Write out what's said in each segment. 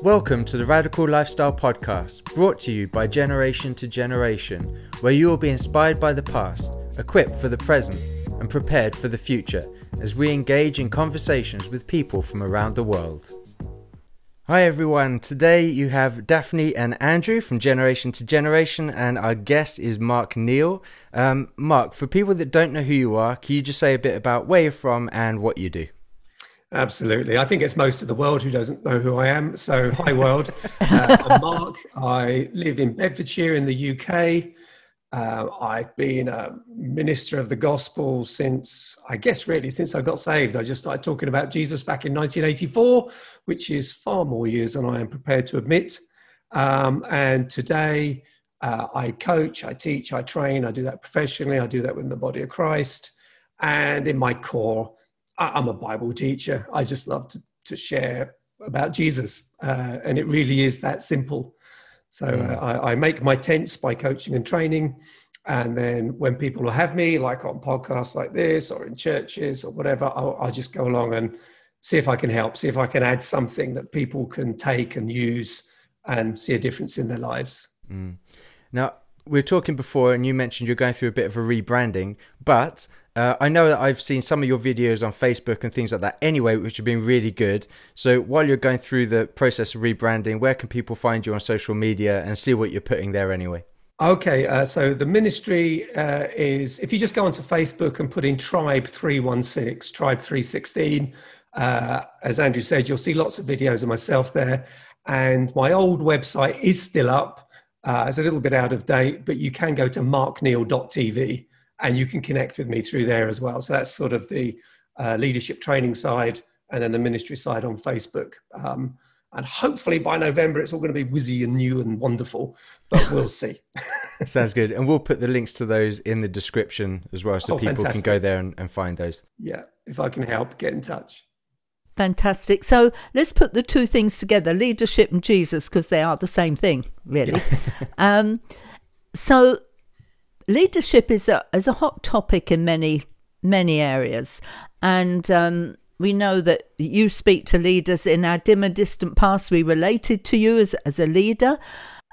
Welcome to the Radical Lifestyle Podcast, brought to you by Generation to Generation, where you will be inspired by the past, equipped for the present, and prepared for the future as we engage in conversations with people from around the world. Hi everyone, today you have Daphne and Andrew from Generation to Generation, and our guest is Neale. Mark, for people that don't know who you are, can you just say a bit about where you're from and what you do? Absolutely. I think it's most of the world who doesn't know who I am. So, hi world. I'm Mark. I live in Bedfordshire in the UK. I've been a minister of the gospel since I got saved. I just started talking about Jesus back in 1984, which is far more years than I am prepared to admit. And today I coach, I teach, I train. I do that professionally. I do that within the body of Christ. And in my core, I'm a Bible teacher. I just love to share about Jesus. And it really is that simple. So I make my tents by coaching and training. And then when people will have me, like on podcasts like this or in churches or whatever, I'll just go along and see if I can help, see if I can add something that people can take and use and see a difference in their lives. Now, we were talking before and you mentioned you're going through a bit of a rebranding, but I know that I've seen some of your videos on Facebook and things like that anyway, which have been really good. So while you're going through the process of rebranding, where can people find you on social media and see what you're putting there anyway? Okay, so the ministry is, if you just go onto Facebook and put in Tribe 316, Tribe 316, as Andrew said, you'll see lots of videos of myself there. And my old website is still up. It's a little bit out of date, but you can go to markneale.tv. And you can connect with me through there as well. So that's sort of the leadership training side and then the ministry side on Facebook. And hopefully by November, it's all going to be whizzy and new and wonderful, but we'll see. Sounds good. And we'll put the links to those in the description as well, so people can go there and find those. Yeah, if I can help, get in touch. Fantastic. So let's put the two things together, leadership and Jesus, because they are the same thing, really. Yeah. So leadership is a hot topic in many areas, and we know that you speak to leaders in our dim and distant past. We related to you as a leader,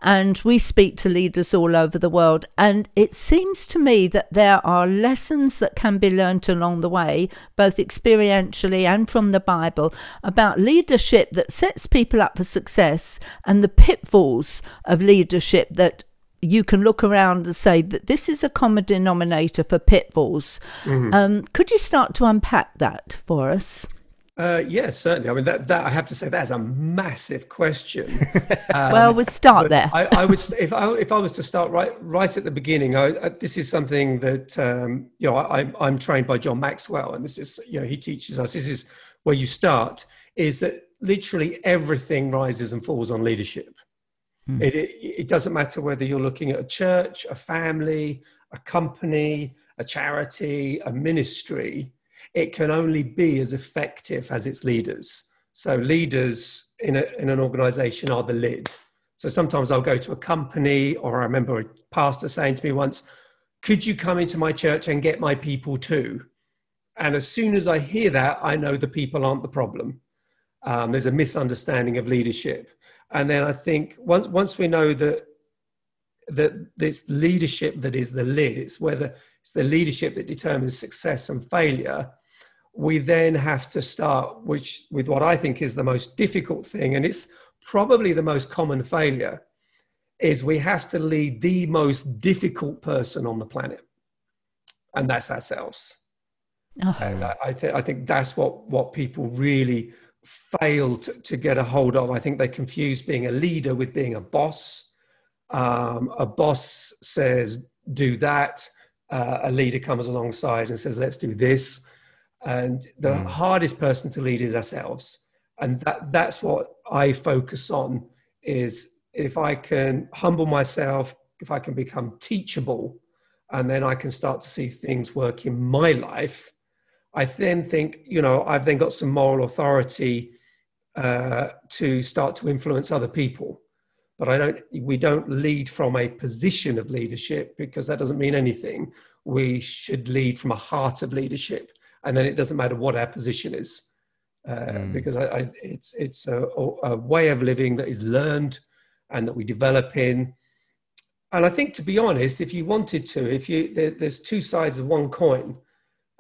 and we speak to leaders all over the world. And it seems to me that there are lessons that can be learned along the way, both experientially and from the Bible, about leadership that sets people up for success and the pitfalls of leadership that you can look around and say that this is a common denominator for pitfalls. Mm-hmm. Could you start to unpack that for us? Yes, certainly. I mean, that I have to say, that's a massive question. Well, we'll start there. I would, if I was to start right at the beginning, this is something that I'm trained by John Maxwell, and this is, he teaches us. This is where you start. Is that literally everything rises and falls on leadership. It doesn't matter whether you're looking at a church, a family, a company, a charity, a ministry. It can only be as effective as its leaders. So leaders in an organization are the lid. So sometimes I'll go to a company, or I remember a pastor saying to me once, "Could you come into my church and get my people too?" And as soon as I hear that, I know the people aren't the problem. There's a misunderstanding of leadership. And then I think once we know that this leadership that is the lid, it's it's the leadership that determines success and failure, we then have to start with what I think is the most difficult thing, and it's probably the most common failure, is we have to lead the most difficult person on the planet, and that's ourselves. Oh. And I think that's what people really failed to get a hold of. I think they confuse being a leader with being a boss. A boss says, do that. A leader comes alongside and says, let's do this. And the hardest person to lead is ourselves. And that's what I focus on, is if I can humble myself, if I can become teachable, and then I can start to see things work in my life, I then think, I've then got some moral authority to start to influence other people. But we don't lead from a position of leadership, because that doesn't mean anything. We should lead from a heart of leadership. And then it doesn't matter what our position is. because it's a way of living that is learned and that we develop in. And I think, to be honest, if you wanted to, there's two sides of one coin,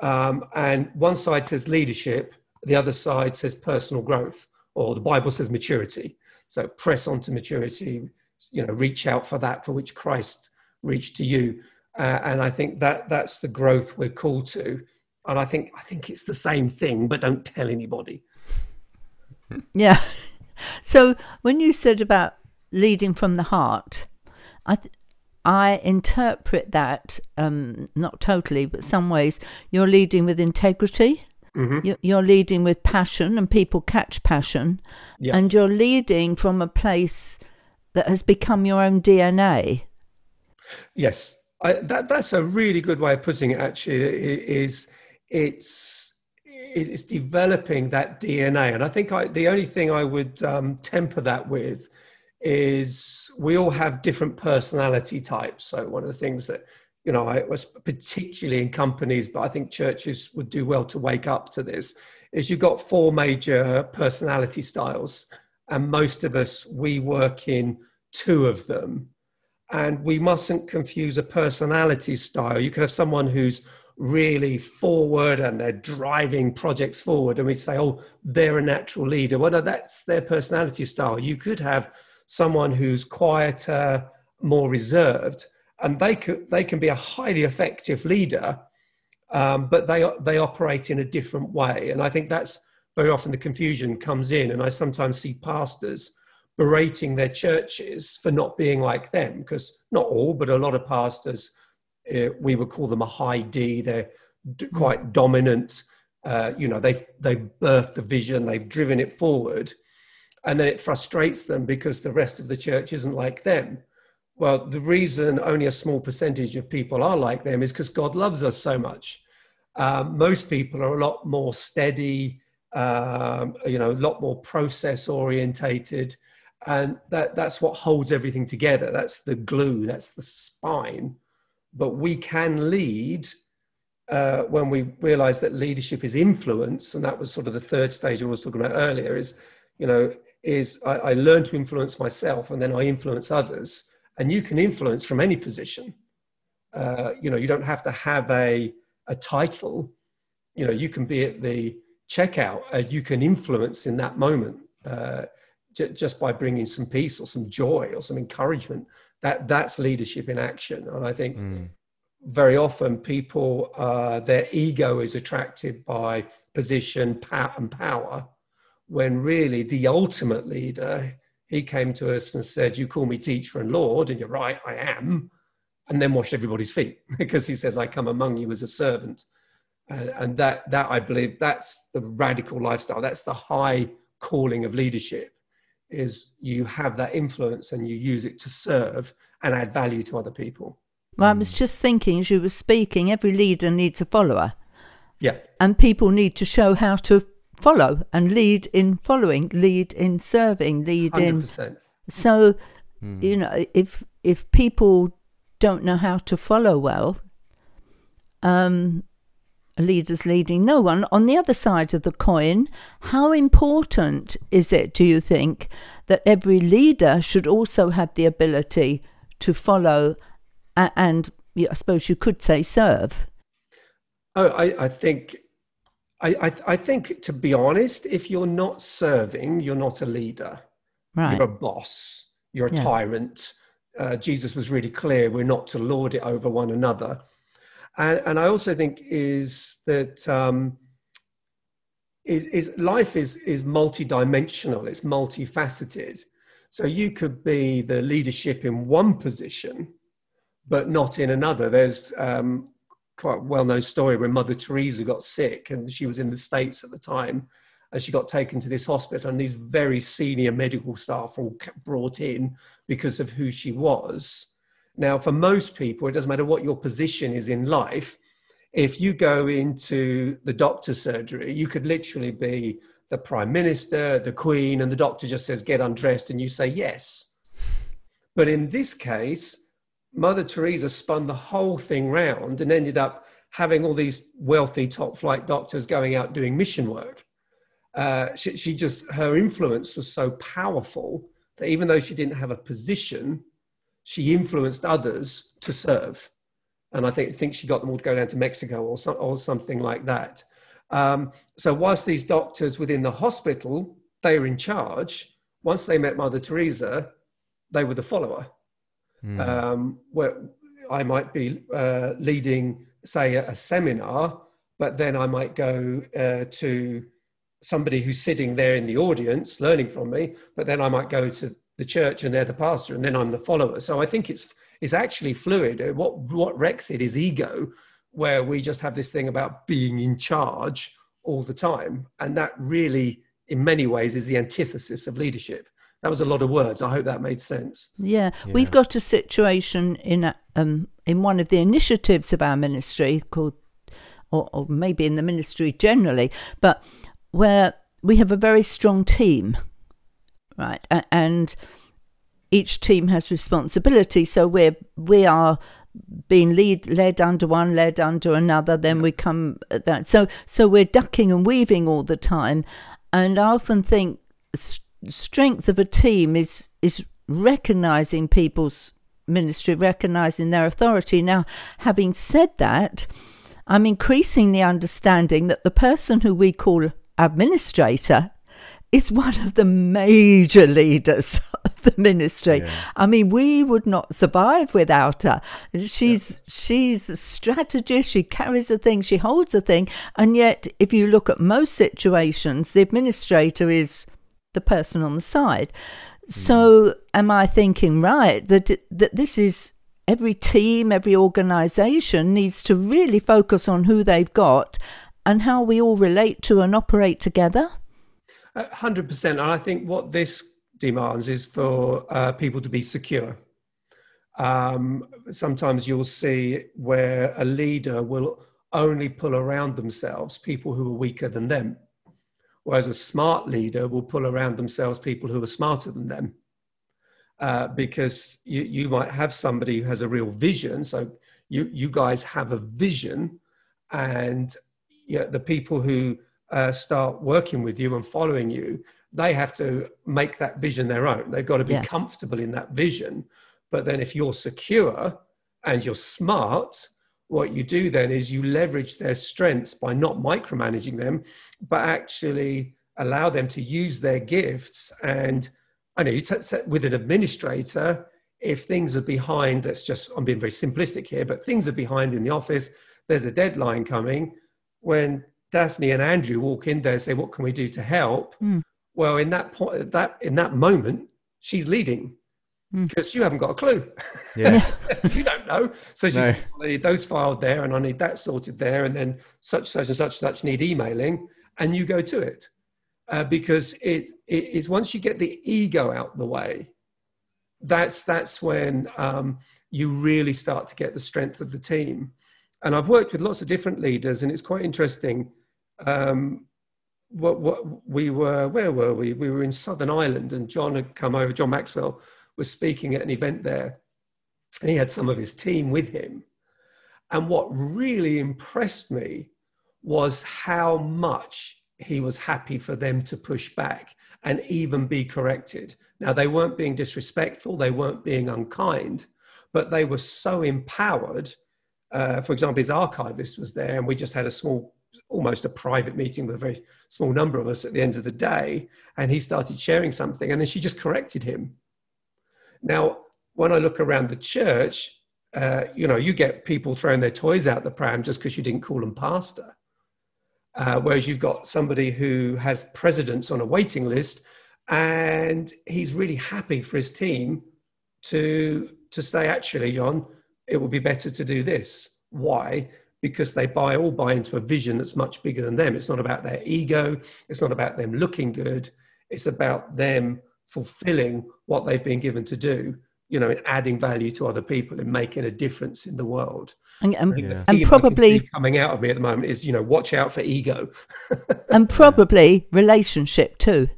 and one side says leadership, the other side says personal growth, or the Bible says maturity. So press on to maturity, reach out for that for which Christ reached to you. And I think that's the growth we're called to. And I think it's the same thing, but don't tell anybody. Yeah. So when you said about leading from the heart, I interpret that, not totally, but some ways, you're leading with integrity. Mm-hmm. You're leading with passion, and people catch passion. Yeah. And you're leading from a place that has become your own DNA. Yes, that's a really good way of putting it, actually. It's developing that DNA. And I think the only thing I would temper that with is we all have different personality types. So one of the things that, I was particularly in companies, but I think churches would do well to wake up to this, is you've got 4 major personality styles. And most of us, we work in 2 of them. And we mustn't confuse a personality style. You could have someone who's really forward and they're driving projects forward, and we say, oh, they're a natural leader. Well, no, that's their personality style. You could have someone who's quieter, more reserved, and they can be a highly effective leader, but they operate in a different way. And I think that's very often the confusion comes in. And I sometimes see pastors berating their churches for not being like them, because not all, but a lot of pastors, we would call them a high D. They're quite dominant. They've birthed the vision, they've driven it forward, and then it frustrates them because the rest of the church isn't like them. Well, the reason only a small percentage of people are like them is because God loves us so much. Most people are a lot more steady, a lot more process orientated, and that's what holds everything together. That's the glue, that's the spine. But we can lead when we realize that leadership is influence. And that was sort of the third stage I was talking about earlier, is I learn to influence myself, and then I influence others. And you can influence from any position. You don't have to have a title. You can be at the checkout. You can influence in that moment just by bringing some peace or some joy or some encouragement. That's leadership in action. And I think very often people, their ego is attracted by position, and power, when really the ultimate leader, he came to us and said, you call me teacher and Lord, and you're right, I am, and then washed everybody's feet, because he says, I come among you as a servant. And that I believe, that's the radical lifestyle. That's the high calling of leadership, is you have that influence and you use it to serve and add value to other people. Well, I was just thinking, as you were speaking, every leader needs a follower. Yeah. And people need to show how to follow and lead in following, lead in serving, lead 100%. In. So, if people don't know how to follow well, leaders leading no one. On the other side of the coin, how important is it, do you think, that every leader should also have the ability to follow and I suppose you could say serve? Oh, I think, to be honest, if you're not serving, you're not a leader. Right. You're a boss. You're a tyrant. Jesus was really clear, we're not to lord it over one another. And I also think is that life is multidimensional, it's multifaceted. So you could be the leadership in one position, but not in another. There's quite a well-known story where Mother Teresa got sick, and she was in the States at the time, and she got taken to this hospital, and these very senior medical staff were all brought in because of who she was. Now, for most people, it doesn't matter what your position is in life. If you go into the doctor's surgery, you could literally be the prime minister, the queen, and the doctor just says, get undressed, and you say yes. But in this case, Mother Teresa spun the whole thing round and ended up having all these wealthy top flight doctors going out doing mission work. her influence was so powerful that even though she didn't have a position, she influenced others to serve. And I think she got them all to go down to Mexico or something like that. So whilst these doctors within the hospital, they were in charge, once they met Mother Teresa, they were the follower. Where I might be leading, say, a seminar, but then I might go to somebody who's sitting there in the audience learning from me, but then I might go to the church and they're the pastor, and then I'm the follower. So I think it's actually fluid. What wrecks it is ego, where we just have this thing about being in charge all the time. And that really, in many ways, is the antithesis of leadership. That was a lot of words. I hope that made sense. Yeah. We've got a situation in one of the initiatives of our ministry called, or maybe in the ministry generally, but where we have a very strong team, right? And each team has responsibility. So we are being led under one, led under another. Then we come that. So we're ducking and weaving all the time. And I often think strength of a team is recognizing people's ministry, recognizing their authority. Now, having said that, I'm increasingly understanding that the person who we call administrator is one of the major leaders of the ministry. Yeah. I mean, we would not survive without her. She's a strategist, she carries a thing, she holds a thing, and yet if you look at most situations, the administrator is the person on the side. So am I thinking right that this is every team, every organisation needs to really focus on who they've got and how we all relate to and operate together? 100%. And I think what this demands is for people to be secure. Sometimes you'll see where a leader will only pull around themselves people who are weaker than them, whereas a smart leader will pull around themselves people who are smarter than them. Because you might have somebody who has a real vision. So you guys have a vision, and the people who start working with you and following you, they have to make that vision their own. They've got to be comfortable in that vision. But then if you're secure and you're smart, what you do then is you leverage their strengths by not micromanaging them, but actually allow them to use their gifts. And I know with an administrator, if things are behind, I'm being very simplistic here, but things are behind in the office, there's a deadline coming. When Daphne and Andrew walk in there and say, what can we do to help? Well, in that moment, she's leading because you haven't got a clue. Yeah. You don't know. So she's need those filed there, and I need that sorted there, and then such and such need emailing, and you go to it. Because it is, once you get the ego out the way, that's when you really start to get the strength of the team. And I've worked with lots of different leaders, and it's quite interesting. Where were we? We were in Southern Ireland, and John had come over. John Maxwell was speaking at an event there, and he had some of his team with him. And what really impressed me was how much he was happy for them to push back and even be corrected. Now, they weren't being disrespectful, they weren't being unkind, but they were so empowered. For example, his archivist was there, and we just had almost a private meeting with a very small number of us at the end of the day, and he started sharing something, and then she just corrected him. Now, when I look around the church, you get people throwing their toys out the pram just because you didn't call them pastor. Whereas you've got somebody who has presidents on a waiting list, and he's really happy for his team to say, actually, John, it would be better to do this. Why? Because they all buy into a vision that's much bigger than them. It's not about their ego. It's not about them looking good. It's about them fulfilling what they've been given to do, and adding value to other people and making a difference in the world. And probably coming out of me at the moment is, watch out for ego. And probably relationship too.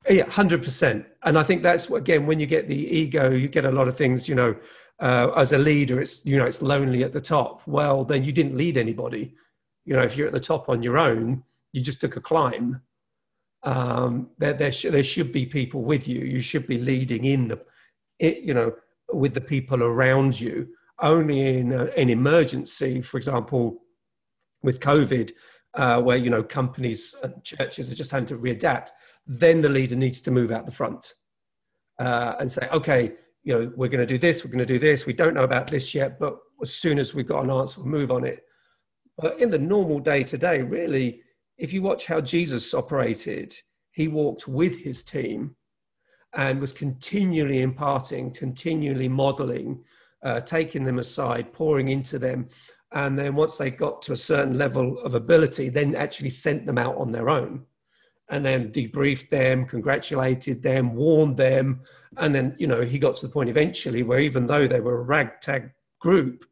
Yeah, 100%. And I think that's, again, when you get the ego, you get a lot of things, as a leader, it's lonely at the top. Well, then you didn't lead anybody. If you're at the top on your own, you just took a climb. There should be people with you. You should be leading with the people around you. Only in an emergency, for example, with COVID, where companies and churches are just having to readapt, then the leader needs to move out the front and say, okay, we're going to do this, we're going to do this. We don't know about this yet, but as soon as we've got an answer, we'll move on it. But in the normal day to day, really, if you watch how Jesus operated, he walked with his team and was continually imparting, continually modeling, taking them aside, pouring into them. And then once they got to a certain level of ability, then actually sent them out on their own, and then debriefed them, congratulated them, warned them. And then, he got to the point eventually where even though they were a ragtag group,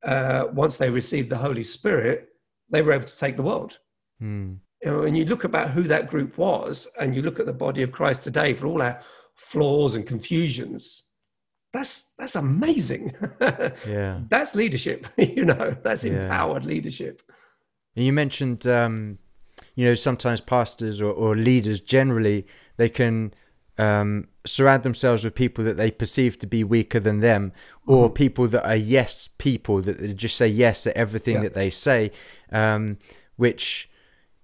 once they received the Holy Spirit, they were able to take the world. And you look about who that group was, and you look at the body of Christ today, for all our flaws and confusions, that's amazing. Yeah. That's leadership, that's empowered leadership. And you mentioned, sometimes pastors or leaders generally, they can surround themselves with people that they perceive to be weaker than them, or people that are yes people, that they just say yes to everything that they say, which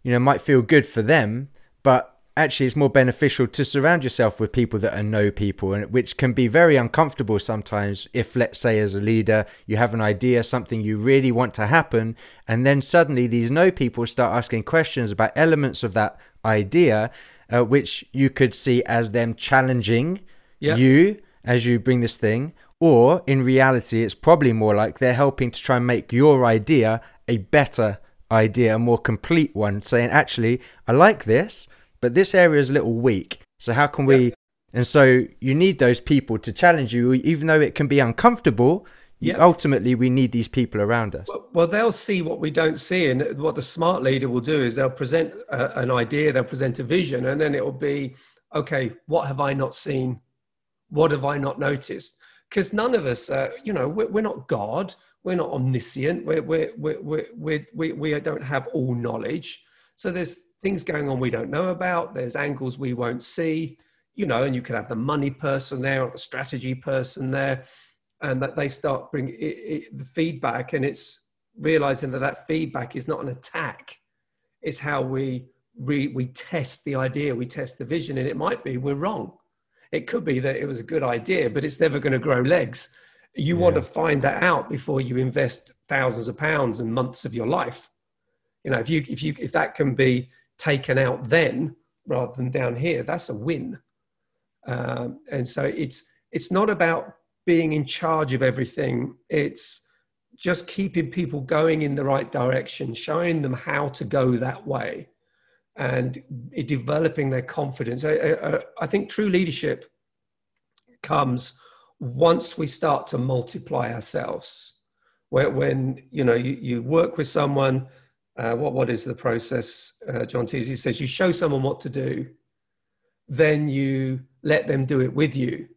might feel good for them, but actually it's more beneficial to surround yourself with people that are no people, and which can be very uncomfortable sometimes. If, let's say, as a leader, you have an idea, something you really want to happen, and then suddenly these no people start asking questions about elements of that idea, which you could see as them challenging you as you bring this thing, or in reality it's probably more like they're helping to try and make your idea a better idea, a more complete one, saying, actually, I like this, but this area is a little weak, so how can we... And so you need those people to challenge you, even though it can be uncomfortable. Ultimately we need these people around us. Well, they'll see what we don't see, and what the smart leader will do is they'll present an idea, they'll present a vision, and then it will be, okay, what have I not seen? What have I not noticed? Because none of us, we're not God. We're not omniscient. We don't have all knowledge. So there's things going on we don't know about. There's angles we won't see, and you could have the money person there or the strategy person there, and that they start bringing the feedback, and it's realizing that feedback is not an attack. It's how we test the idea, we test the vision, and it might be we're wrong. It could be that it was a good idea, but it's never going to grow legs. You want to find that out before you invest thousands of pounds and months of your life. If that can be taken out then rather than down here, that's a win. And so it's not about being in charge of everything. It's just keeping people going in the right direction, showing them how to go that way, and developing their confidence. I think true leadership comes once we start to multiply ourselves. When you work with someone, what is the process? John Teasey says you show someone what to do, then you let them do it with you,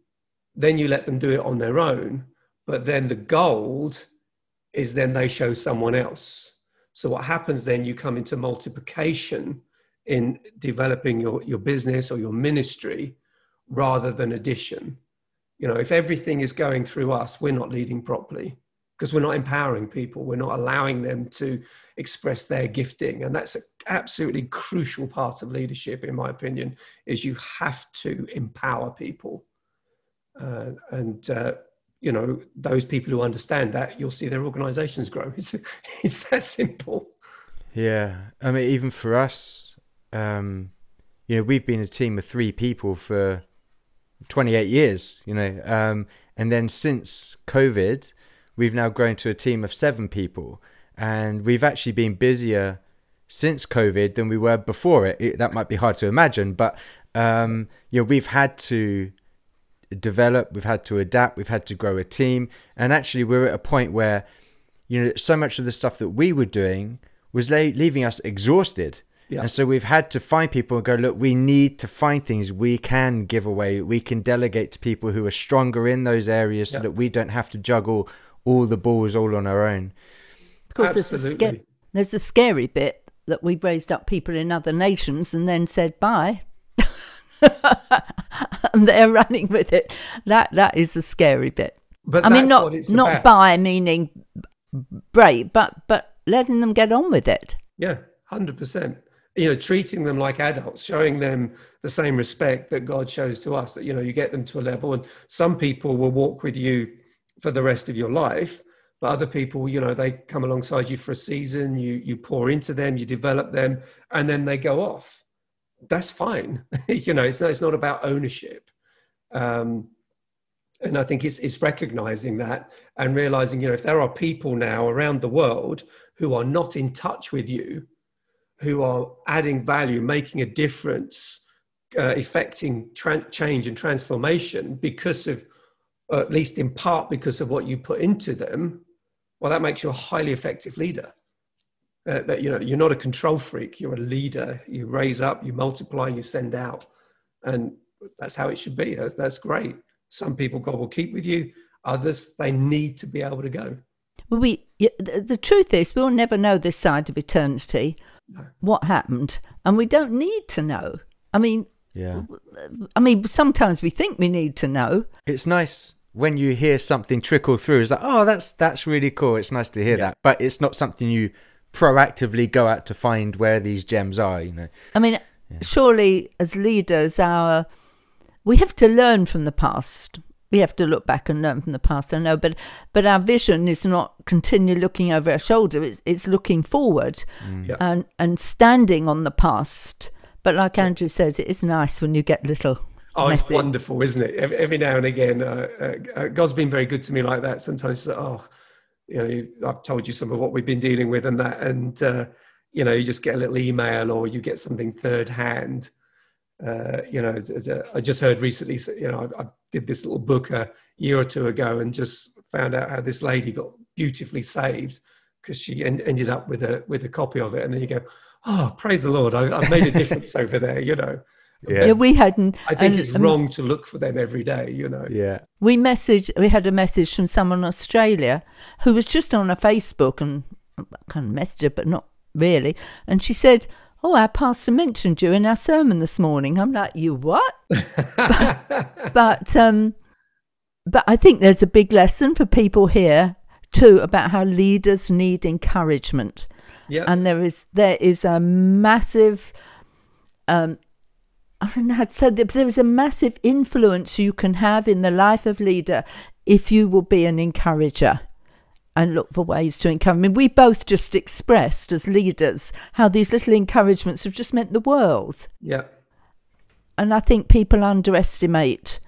then you let them do it on their own, but then the gold is then they show someone else. So what happens then, you come into multiplication in developing your business or your ministry rather than addition. If everything is going through us, we're not leading properly, because we're not empowering people. We're not allowing them to express their gifting. And that's an absolutely crucial part of leadership, in my opinion, is you have to empower people. Those people who understand that, you'll see their organizations grow. It's that simple. Yeah. I mean, even for us, we've been a team of 3 people for 28 years, and then since COVID, we've now grown to a team of 7 people, and we've actually been busier since COVID than we were before it. That might be hard to imagine, but we've had to develop, we've had to adapt, we've had to grow a team, and actually we're at a point where so much of the stuff that we were doing was leaving us exhausted. And so we've had to find people and go, look, we need to find things we can give away. We can delegate to people who are stronger in those areas so that we don't have to juggle all the balls all on our own. Of course, there's a scary bit that we've raised up people in other nations and then said bye. And they're running with it. That is a scary bit. But I mean, that's not bye meaning break, but letting them get on with it. Yeah, 100%. You know, treating them like adults, showing them the same respect that God shows to us, that, you know, you get them to a level, and some people will walk with you for the rest of your life, but other people, you know, they come alongside you for a season, you pour into them, you develop them, and then they go off. That's fine. You know, it's not about ownership. And I think it's recognizing that and realizing, you know, if there are people now around the world who are not in touch with you, who are adding value, making a difference, effecting change and transformation because of, at least in part because of what you put into them, well, that makes you a highly effective leader. That, you know, you're not a control freak, you're a leader. You raise up, you multiply, you send out. And that's how it should be. That's great. Some people God will keep with you. Others, they need to be able to go. Well, the truth is, we'll never know this side of eternity what happened, and we don't need to know. I mean, sometimes we think we need to know. It's nice when you hear something trickle through. It's like, oh, that's really cool. It's nice to hear that, but it's not something you proactively go out to find where these gems are. You know, I mean, surely as leaders, we have to learn from the past. We have to look back and learn from the past, I know, but our vision is not continue looking over our shoulder. It's looking forward and standing on the past. But like Andrew says, it is nice when you get little message. It's wonderful, isn't it? Every now and again, God's been very good to me like that. Sometimes, you know, I've told you some of what we've been dealing with and that, and you know, you just get a little email or you get something third hand. You know, I just heard recently, you know, I did this little book a year or two ago and just found out how this lady got beautifully saved because she ended up with a copy of it. And then you go, oh, praise the Lord, I've made a difference over there, you know. Yeah, we hadn't. I think it's wrong to look for them every day, you know. Yeah. We had a message from someone in Australia who was just on a Facebook and kind of messaged her, but not really. And she said, oh, our pastor mentioned you in our sermon this morning. I'm like, you what? but I think there's a big lesson for people here too about how leaders need encouragement. Yeah. And there is a massive, I don't know how to say that, there is a massive influence you can have in the life of leader if you will be an encourager and look for ways to encourage. I mean, we both just expressed as leaders how these little encouragements have just meant the world. Yeah. And I think people underestimate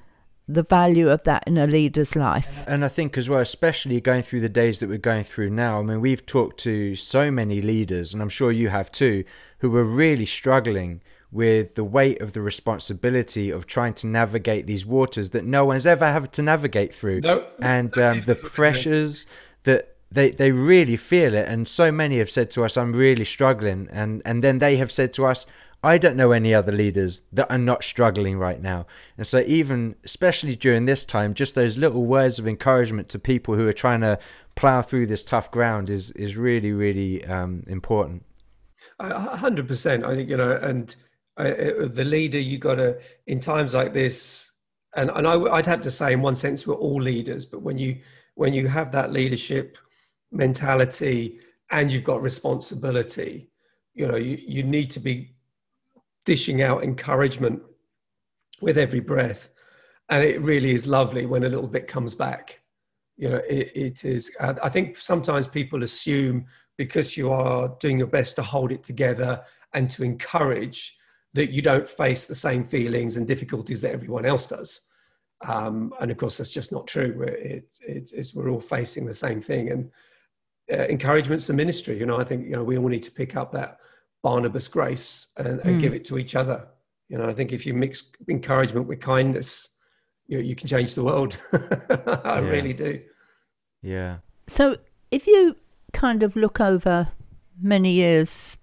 the value of that in a leader's life. And I think as well, especially going through the days that we're going through now, I mean, we've talked to so many leaders, and I'm sure you have too, who are really struggling with the weight of the responsibility of trying to navigate these waters that no one's ever had to navigate through. Nope. And the pressures that they really feel it. And so many have said to us, I'm really struggling. And then they have said to us, I don't know any other leaders that are not struggling right now. And so even, especially during this time, just those little words of encouragement to people who are trying to plow through this tough ground is really, really important. 100%. I think, you know, and the leader, you got to, in times like this, and I'd have to say in one sense, we're all leaders, but when you have that leadership mentality and you've got responsibility, you know, you need to be dishing out encouragement with every breath. And it really is lovely when a little bit comes back. You know, it is, I think sometimes people assume because you are doing your best to hold it together and to encourage that you don't face the same feelings and difficulties that everyone else does. And of course, that's just not true. We're all facing the same thing. And encouragement's a ministry. You know, I think, you know, we all need to pick up that Barnabas grace and give it to each other. You know, I think if you mix encouragement with kindness, you can change the world. I really do. Yeah. So if you kind of look over many years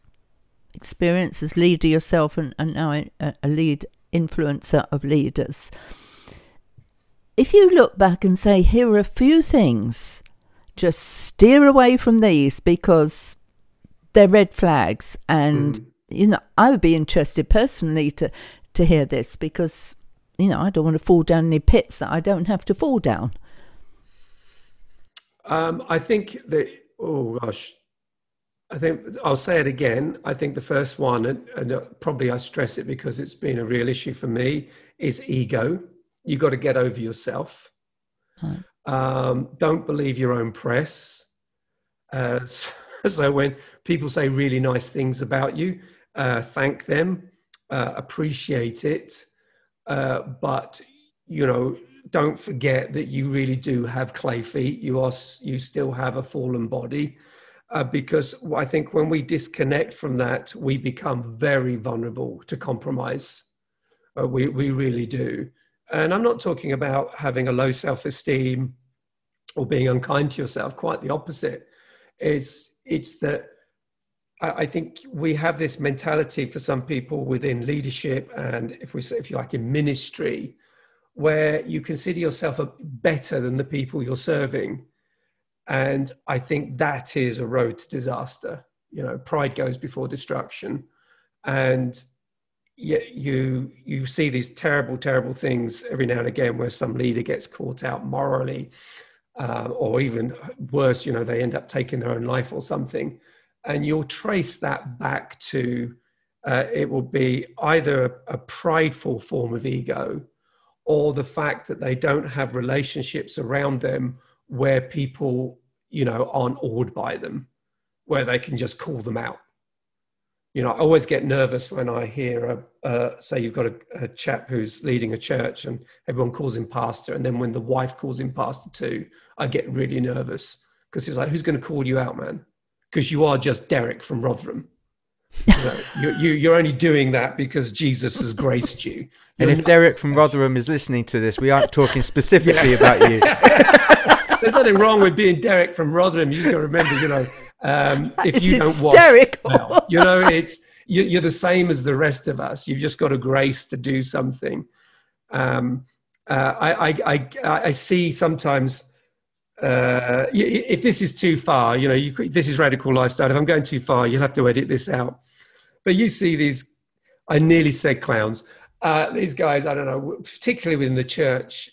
experience as leader yourself and now a lead influencer of leaders, if you look back and say, here are a few things, just steer away from these because they're red flags. And, I would be interested personally to hear this, because, I don't want to fall down any pits that I don't have to fall down. I think that, I think I'll say it again. I think the first one, and probably I stress it because it's been a real issue for me, is ego. You got to get over yourself. Right. Don't believe your own press. So when people say really nice things about you, thank them, appreciate it, but don't forget that you really do have clay feet. You still have a fallen body. Because I think when we disconnect from that, we become very vulnerable to compromise. We really do. And I'm not talking about having a low self-esteem or being unkind to yourself. Quite the opposite. It's that I think we have this mentality for some people within leadership, and if you like, in ministry, where you consider yourself better than the people you're serving. And I think that is a road to disaster. Pride goes before destruction. And yet you see these terrible, terrible things every now and again where some leader gets caught out morally, or even worse, they end up taking their own life or something. And you'll trace that back to, it will be either a prideful form of ego, or the fact that they don't have relationships around them where people, aren't awed by them, where they can just call them out. I always get nervous when I hear, say you've got a chap who's leading a church and everyone calls him pastor. And then when the wife calls him pastor too, I get really nervous, because it's like, who's going to call you out, man? Because you are just Derek from Rotherham. You're only doing that because Jesus has graced you. And if Derek from Rotherham is listening to this, we aren't talking specifically about you. There's nothing wrong with being Derek from Rotherham. You just got to remember, if you don't watch, well, you're the same as the rest of us. You've just got a grace to do something. I see sometimes, if this is too far, this is radical lifestyle. If I'm going too far, you'll have to edit this out. But you see these, I nearly said clowns. These guys, I don't know, particularly within the church,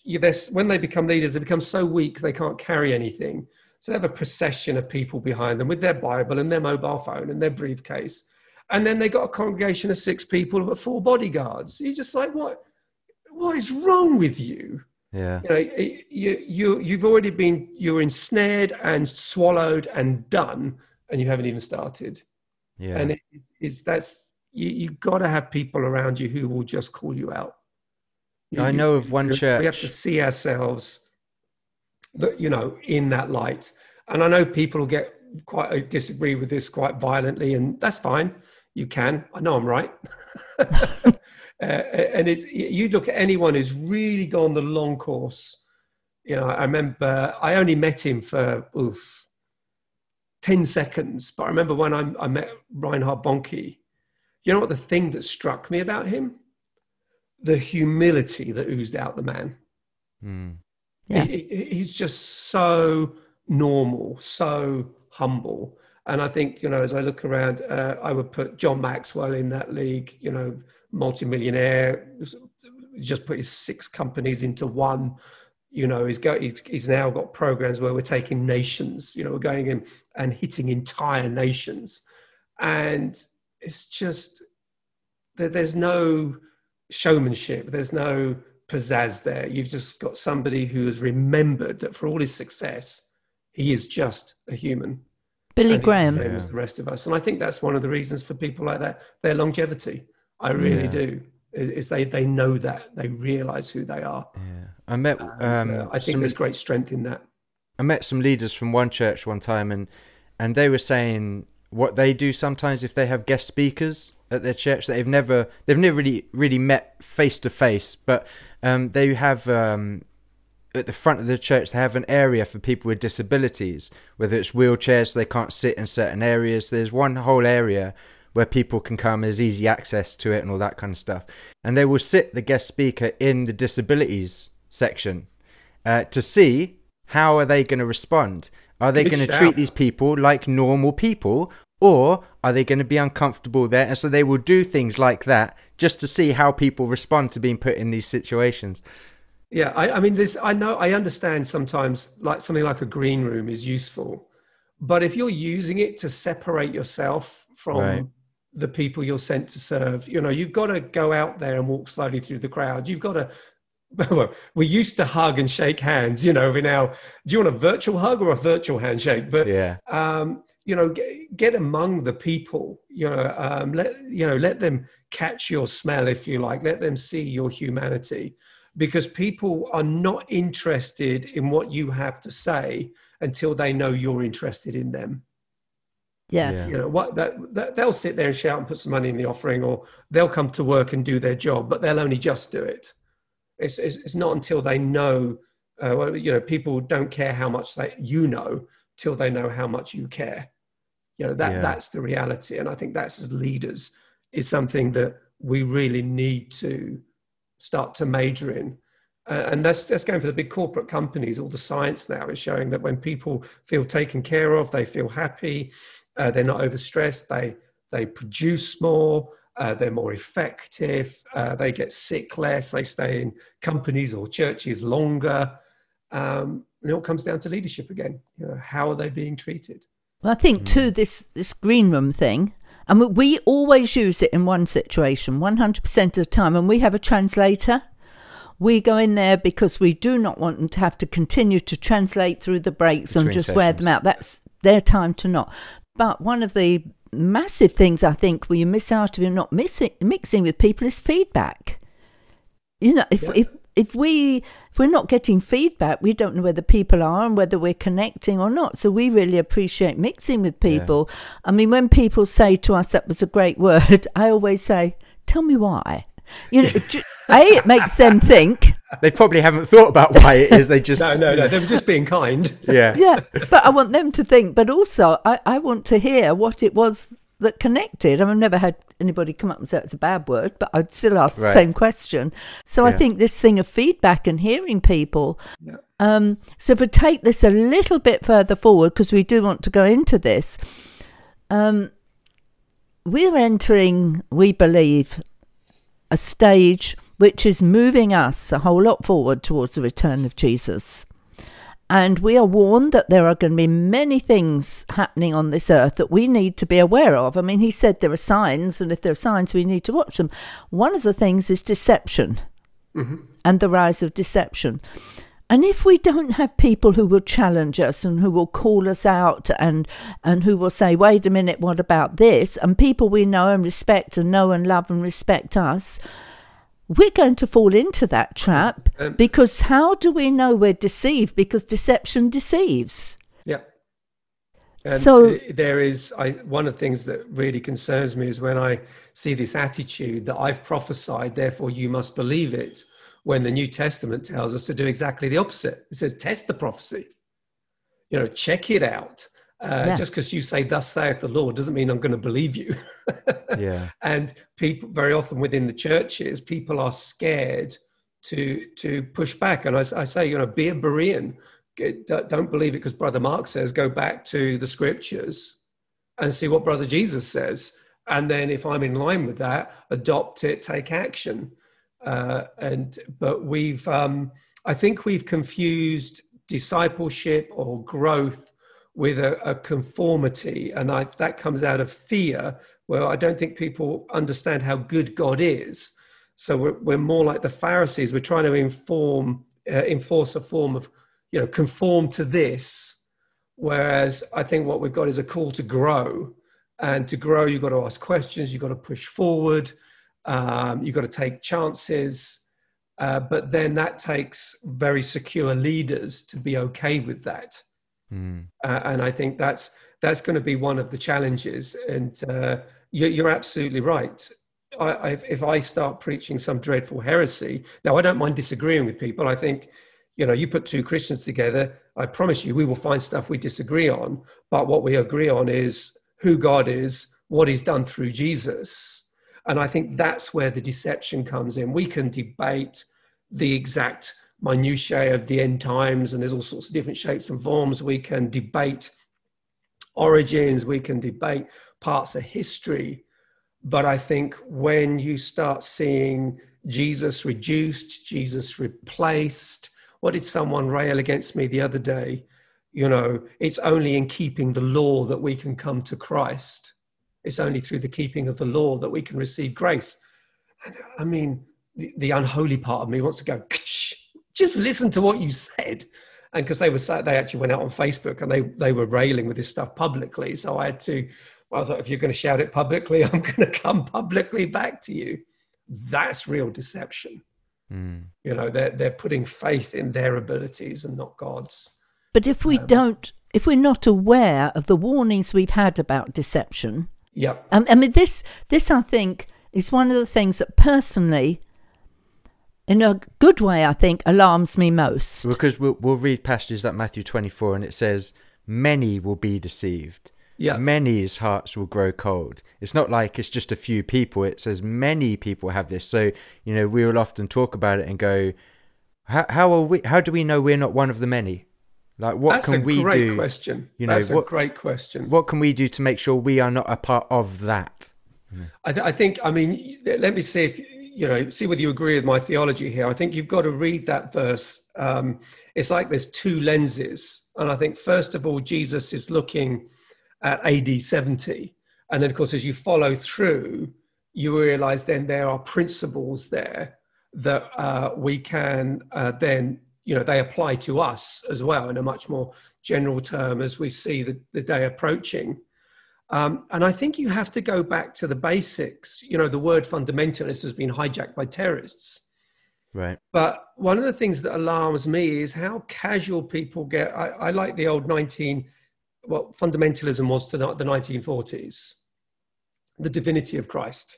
when they become leaders, they become so weak they can't carry anything. So they have a procession of people behind them with their Bible and their mobile phone and their briefcase. And then they got a congregation of 6 people but 4 bodyguards. You're just like, what is wrong with you? Yeah. You've already you're ensnared and swallowed and done, and you haven't even started. Yeah. And you've got to have people around you who will just call you out. I know of one church. We have to see ourselves, in that light. And I know people will disagree with this quite violently, and that's fine. You can. I know I'm right. And you look at anyone who's really gone the long course. I remember I only met him for 10 seconds, but I remember when I met Reinhard Bonnke. You know what the thing that struck me about him? The humility that oozed out the man. Mm. Yeah. He's just so normal, so humble. And I think, as I look around, I would put John Maxwell in that league, multimillionaire, just put his 6 companies into one. He's now got programs where we're taking nations, we're going in and hitting entire nations. And it's just that there's no showmanship. There's no pizzazz there. You've just got somebody who has remembered that for all his success, he is just a human. Billy Graham. The same as the rest of us. And I think that's one of the reasons for people like that, their longevity. I really do. Is they know that. They realize who they are. Yeah. I met I think there's great strength in that. I met some leaders from one church one time, and they were saying what they do sometimes if they have guest speakers at their church that they've never really met face to face, but they have at the front of the church, they have an area for people with disabilities, whether it's wheelchairs so they can't sit in certain areas. There's one whole area where people can come, there's easy access to it and all that kind of stuff. And they will sit the guest speaker in the disabilities section to see how are they going to respond. Are they going to treat these people like normal people, Or are they going to be uncomfortable there? And so they will do things like that just to see how people respond to being put in these situations. Yeah, I mean, I understand sometimes like something like a green room is useful, but if you're using it to separate yourself from the people you're sent to serve, you've got to go out there and walk slowly through the crowd. You've got to, well, we used to hug and shake hands, we now, do you want a virtual hug or a virtual handshake? But, get among the people, let them catch your smell, if you like, let them see your humanity, because people are not interested in what you have to say until they know you're interested in them. Yeah. They'll sit there and shout and put some money in the offering, or they'll come to work and do their job, but they'll only just do it. It's not until they know, people don't care how much till they know how much you care. That's the reality. And I think that's, as leaders, is something that we really need to start to major in. And that's going for the big corporate companies. All the science now is showing that when people feel taken care of, they feel happy, they're not overstressed, they produce more, they're more effective, they get sick less, they stay in companies or churches longer. And it all comes down to leadership again. How are they being treated? Well, I think too, this green room thing, and we always use it in one situation, 100% of the time, and we have a translator. We go in there because we do not want them to have to continue to translate through the breaks and just wear them out. That's their time to not. But one of the massive things I think where you miss out if you're not mixing with people is feedback. If we're not getting feedback, we don't know whether people are and whether we're connecting or not. So we really appreciate mixing with people. Yeah. I mean, when people say to us, that was a great word, I always say, tell me why. It makes them think. They probably haven't thought about why it is. They just... No, they were just being kind. Yeah. Yeah, but I want them to think. But also, I want to hear what it was that connected. I've never had anybody come up and say it's a bad word, but I'd still ask the same question. So I think this thing of feedback and hearing people. Yeah. So if we take this a little bit further forward, because we do want to go into this, we're entering, we believe, a stage which is moving us a whole lot forward towards the return of Jesus. And we are warned that there are going to be many things happening on this earth that we need to be aware of. I mean, he said there are signs, and if there are signs, we need to watch them. One of the things is deception and the rise of deception. And if we don't have people who will challenge us and who will call us out and who will say, wait a minute, what about this? And people we know and respect and know and love and respect us, we're going to fall into that trap, because how do we know we're deceived? Because deception deceives. Yeah. And so there is, one of the things that really concerns me is when I see this attitude that I've prophesied, therefore you must believe it, when the New Testament tells us to do exactly the opposite. It says, test the prophecy, check it out. Just because you say, thus saith the Lord, doesn't mean I'm going to believe you. Yeah. And people, very often within the churches, people are scared to push back. And I say, be a Berean. Don't believe it because Brother Mark says, go back to the scriptures and see what Brother Jesus says. And then if I'm in line with that, adopt it, take action. But I think we've confused discipleship or growth with a conformity, and that comes out of fear. Well, I don't think people understand how good God is. So we're more like the Pharisees. We're trying to enforce a form of, conform to this. Whereas I think what we've got is a call to grow, and to grow, you've got to ask questions, you've got to push forward, you've got to take chances. But then that takes very secure leaders to be okay with that. And I think that's going to be one of the challenges. And you're absolutely right. If I start preaching some dreadful heresy, now I don't mind disagreeing with people. I think, you put two Christians together, I promise you we will find stuff we disagree on. But what we agree on is who God is, what he's done through Jesus. And I think that's where the deception comes in. We can debate the exact minutiae of the end times, and there's all sorts of different shapes and forms. We can debate origins, we can debate parts of history. But I think when you start seeing Jesus reduced, Jesus replaced, what did someone rail against me the other day? It's only in keeping the law that we can come to Christ. It's only through the keeping of the law that we can receive grace. And, I mean, the unholy part of me wants to go, just listen to what you said. And because they actually went out on Facebook and they were railing with this stuff publicly. So I thought, if you're going to shout it publicly, I'm going to come publicly back to you. That's real deception. They're putting faith in their abilities and not God's. But if we're not aware of the warnings we've had about deception, I mean, this I think is one of the things that personally, in a good way, I think, alarms me most. Because we'll read passages like Matthew 24, and it says, many will be deceived. Yeah. Many's hearts will grow cold. It's not like it's just a few people. It says many people have this. So, we will often talk about it and go, how do we know we're not one of the many? Like, what can we do? That's a great question. That's a great question. What can we do to make sure we are not a part of that? I think, let me see if, see whether you agree with my theology here. I think you've got to read that verse. It's like there's two lenses. And I think, first of all, Jesus is looking at AD 70. And then, of course, as you follow through, you realize then there are principles there that we can then, they apply to us as well in a much more general term as we see the day approaching. And I think you have to go back to the basics. The word fundamentalist has been hijacked by terrorists. Right. But one of the things that alarms me is how casual people get. I like the old fundamentalism was to the 1940s, the divinity of Christ,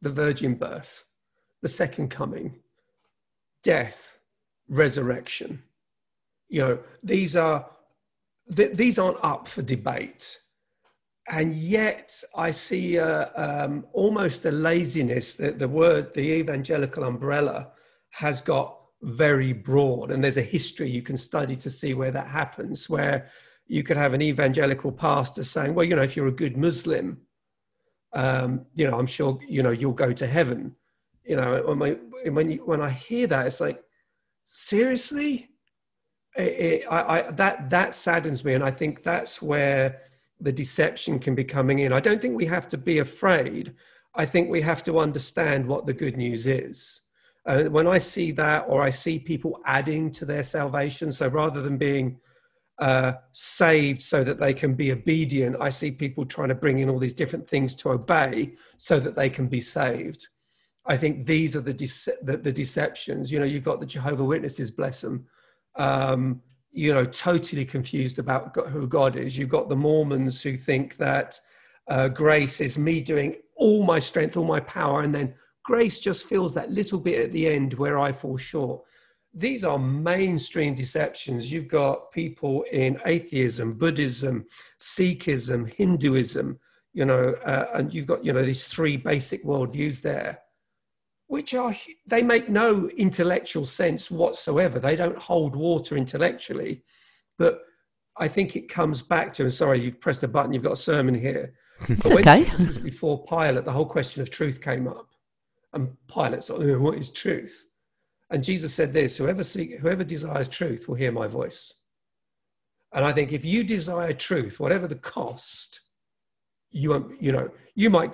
the virgin birth, the second coming, death, resurrection. These aren't up for debate. And yet I see almost a laziness that the evangelical umbrella has got very broad. And there's a history you can study to see where that happens, where you could have an evangelical pastor saying, well, if you're a good Muslim, I'm sure, you'll go to heaven. When I hear that, it's like, seriously? That saddens me. And I think that's where the deception can be coming in. I don't think we have to be afraid. I think we have to understand what the good news is. When I see that, or I see people adding to their salvation, so rather than being saved so that they can be obedient, I see people trying to bring in all these different things to obey so that they can be saved. I think these are the deceptions. You've got the Jehovah's Witnesses, bless them, totally confused about who God is. You've got the Mormons who think that grace is me doing all my strength, all my power, and then grace just fills that little bit at the end where I fall short. These are mainstream deceptions. You've got people in atheism, Buddhism, Sikhism, Hinduism, and you've got, these three basic worldviews there, which they make no intellectual sense whatsoever. They don't hold water intellectually. But I think it comes back to, and sorry, you've pressed a button, you've got a sermon here. But when Jesus was before Pilate, the whole question of truth came up. And Pilate thought, what is truth? And Jesus said this, whoever desires truth will hear my voice. And I think if you desire truth, whatever the cost, you might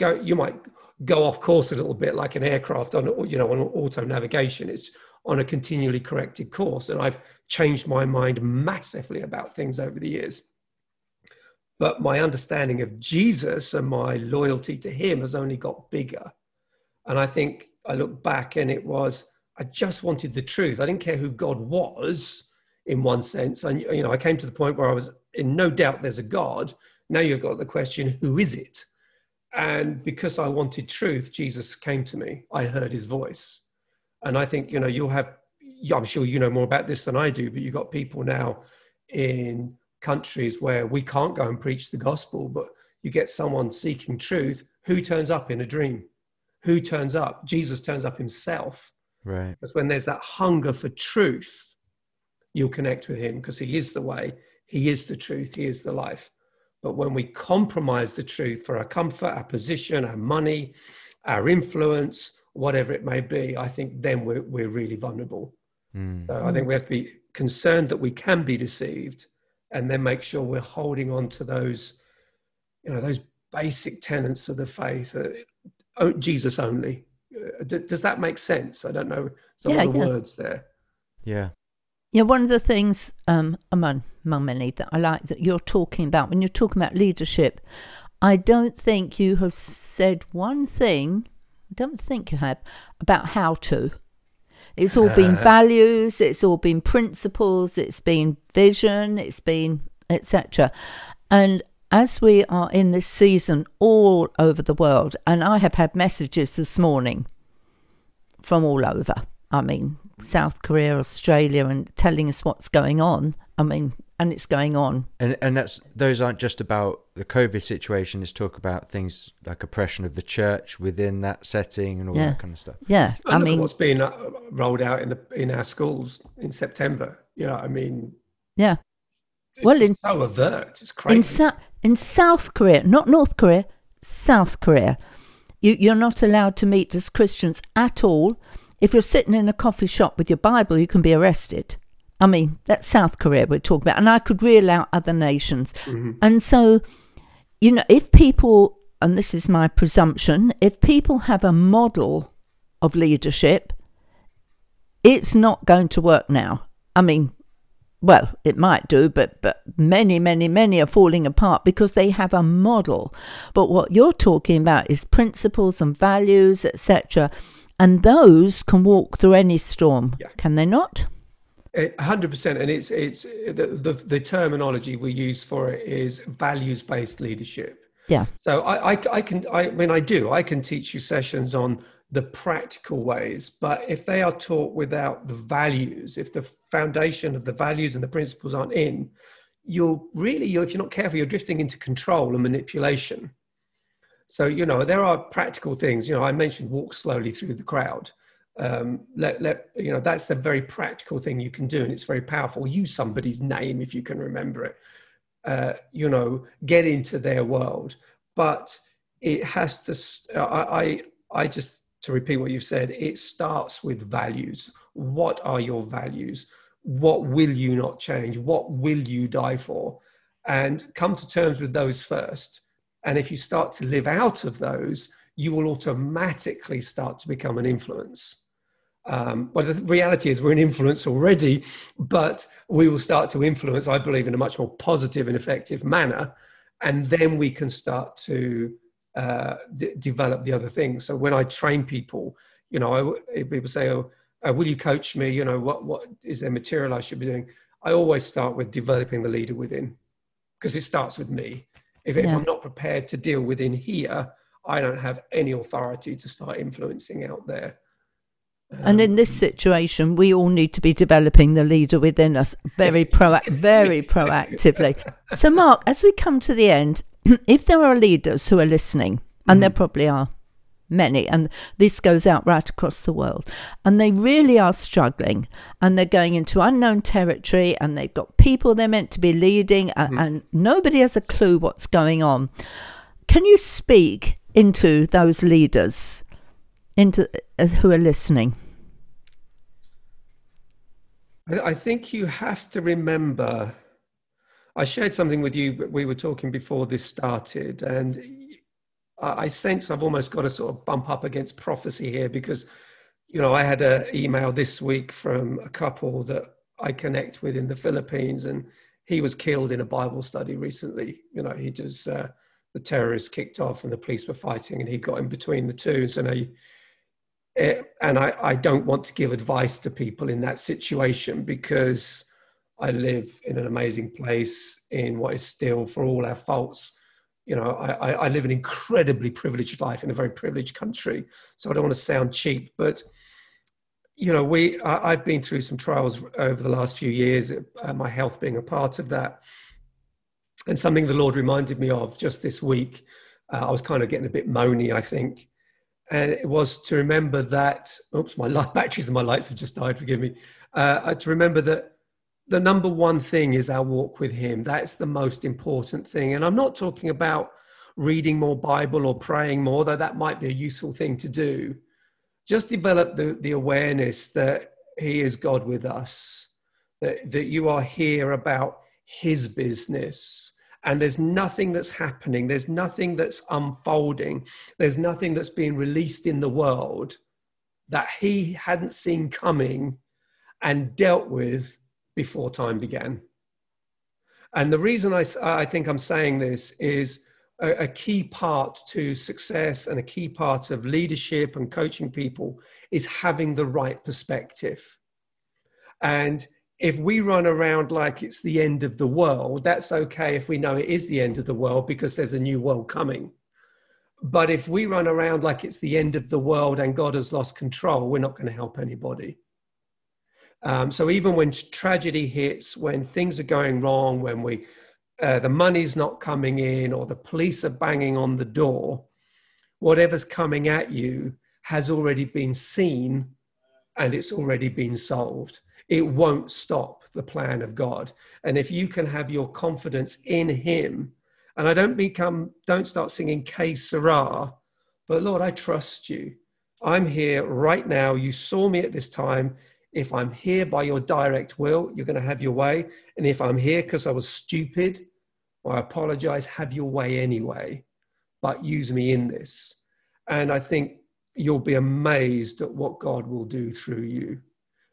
go off course a little bit like an aircraft on auto navigation. It's on a continually corrected course. And I've changed my mind massively about things over the years. But my understanding of Jesus and my loyalty to him has only got bigger. And I think I look back and I just wanted the truth. I didn't care who God was in one sense. And, I came to the point where I was in no doubt there's a God. Now you've got the question, who is it? And because I wanted truth, Jesus came to me. I heard his voice. And I think, I'm sure you know more about this than I do, but you've got people now in countries where we can't go and preach the gospel, but you get someone seeking truth. Who turns up in a dream? Who turns up? Jesus turns up himself. Right. Because when there's that hunger for truth, you'll connect with him because he is the way, he is the truth, he is the life. But when we compromise the truth for our comfort, our position, our money, our influence, whatever it may be, I think then we're really vulnerable. So I think we have to be concerned that we can be deceived, and then make sure we're holding on to those, those basic tenets of the faith. Jesus only. Does that make sense? I don't know some of the words there. Yeah. Yeah, one of the things among many that I like that you're talking about, when you're talking about leadership, I don't think you have said one thing, I don't think you have, about how to. It's all been values, it's all been principles, it's been vision, it's been etc. And as we are in this season all over the world, and I have had messages this morning from all over, I mean, South Korea, Australia, and telling us what's going on. I mean, and it's going on. And those aren't just about the COVID situation. It's talk about things like oppression of the church within that setting and all that kind of stuff. Yeah, I mean, what's being rolled out in our schools in September. Yeah. It's so overt. It's crazy. In South Korea, not North Korea, South Korea, you're not allowed to meet as Christians at all. If you're sitting in a coffee shop with your Bible, you can be arrested. I mean, that's South Korea we're talking about. And I could reel out other nations. Mm-hmm. And so, if people, and this is my presumption, if people have a model of leadership, it's not going to work now. I mean, well, it might do, but many, many, many are falling apart because they have a model. But what you're talking about is principles and values, etc., and those can walk through any storm, can they not? 100%, and it's the terminology we use for it is values-based leadership. Yeah. So I can teach you sessions on the practical ways, but if they are taught without the values, if the foundation of the values and the principles aren't in, if you're not careful, you're drifting into control and manipulation. So, there are practical things. I mentioned walk slowly through the crowd. That's a very practical thing you can do, and it's very powerful. Use somebody's name if you can remember it. Get into their world, but it has to. To repeat what you've said, it starts with values. What are your values? What will you not change? What will you die for? And come to terms with those first. And if you start to live out of those, you will automatically start to become an influence. Well, the reality is we're an influence already, but we will start to influence, I believe, in a much more positive and effective manner. And then we can start to develop the other things. So when I train people, people say, will you coach me? What is there material I should be doing? I always start with developing the leader within, because it starts with me. If I'm not prepared to deal within here, I don't have any authority to start influencing out there. And in this situation, we all need to be developing the leader within us very proactively. So, Mark, as we come to the end, if there are leaders who are listening, and there probably are many, and this goes out right across the world, and they really are struggling, and they're going into unknown territory, and they've got people they're meant to be leading, and nobody has a clue what's going on. Can you speak into those leaders, who are listening? I think you have to remember, I shared something with you, we were talking before this started, and I sense I've almost got to sort of bump up against prophecy here, because, I had an email this week from a couple that I connect with in the Philippines, and he was killed in a Bible study recently. He just, the terrorists kicked off and the police were fighting, and he got in between the two. So now and I don't want to give advice to people in that situation, because I live in an amazing place in what is still, for all our faults, I live an incredibly privileged life in a very privileged country. So I don't want to sound cheap, but, I've been through some trials over the last few years, my health being a part of that. And something the Lord reminded me of just this week, I was kind of getting a bit moany, I think. And it was to remember that, my batteries and my lights have just died, forgive me. To remember that the number one thing is our walk with him. That's the most important thing. And I'm not talking about reading more Bible or praying more, though that might be a useful thing to do. Just develop the awareness that he is God with us, that you are here about his business. And there's nothing that's happening. There's nothing that's unfolding. There's nothing that's being released in the world that he hadn't seen coming and dealt with before time began. And the reason I think I'm saying this is a key part to success and a key part of leadership and coaching people is having the right perspective. And if we run around like it's the end of the world, that's okay if we know it is the end of the world because there's a new world coming. But if we run around like it's the end of the world and God has lost control, we're not going to help anybody. So even when tragedy hits, when things are going wrong, when the money's not coming in or the police are banging on the door, whatever's coming at you has already been seen and it's already been solved. It won't stop the plan of God. And if you can have your confidence in him, and I don't start singing Que Sera, but Lord, I trust you. I'm here right now. You saw me at this time. If I'm here by your direct will, you're going to have your way. And if I'm here because I was stupid, I apologize, have your way anyway, but use me in this. And I think you'll be amazed at what God will do through you.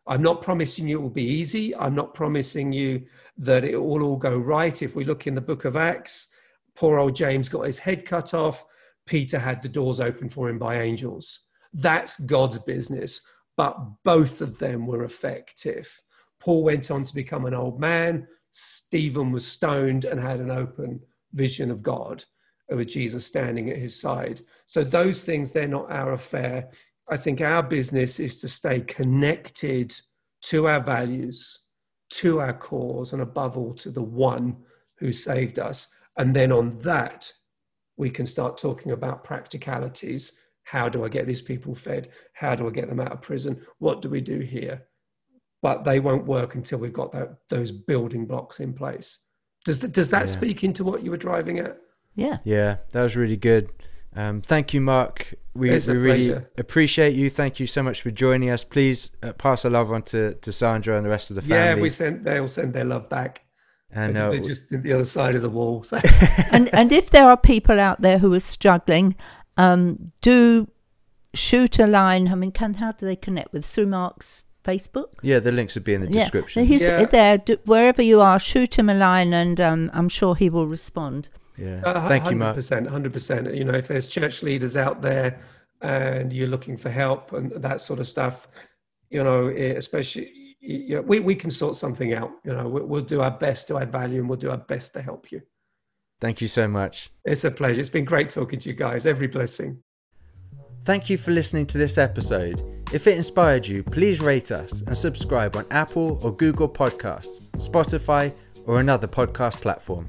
I'm not promising you it will be easy. I'm not promising you that it will all go right. If we look in the book of Acts, poor old James got his head cut off. Peter had the doors open for him by angels. That's God's business. But both of them were effective. Paul went on to become an old man. Stephen was stoned and had an open vision of God, with Jesus standing at his side. So those things, they're not our affair. I think our business is to stay connected to our values, to our cause, and above all, to the one who saved us. And then on that, we can start talking about practicalities. How do I get these people fed? How do I get them out of prison? What do we do here? But they won't work until we've got those building blocks in place. Does that speak into what you were driving at? Yeah. Yeah, that was really good. Thank you, Mark. We really appreciate you. Thank you so much for joining us. Please pass a love on to Sandra and the rest of the family. Yeah, they'll send their love back. And they're just at the other side of the wall. So. and if there are people out there who are struggling, do shoot a line. I mean, how do they connect with through Mark's Facebook? Yeah, the links would be in the description. He's there. Wherever you are, shoot him a line, and I'm sure he will respond. Yeah, thank you, Mark. 100%. You know, if there's church leaders out there and you're looking for help and that sort of stuff, you know, especially, we can sort something out. You know, we'll do our best to add value and we'll do our best to help you. Thank you so much. It's a pleasure. It's been great talking to you guys. Every blessing. Thank you for listening to this episode. If it inspired you, please rate us and subscribe on Apple or Google Podcasts, Spotify, or another podcast platform.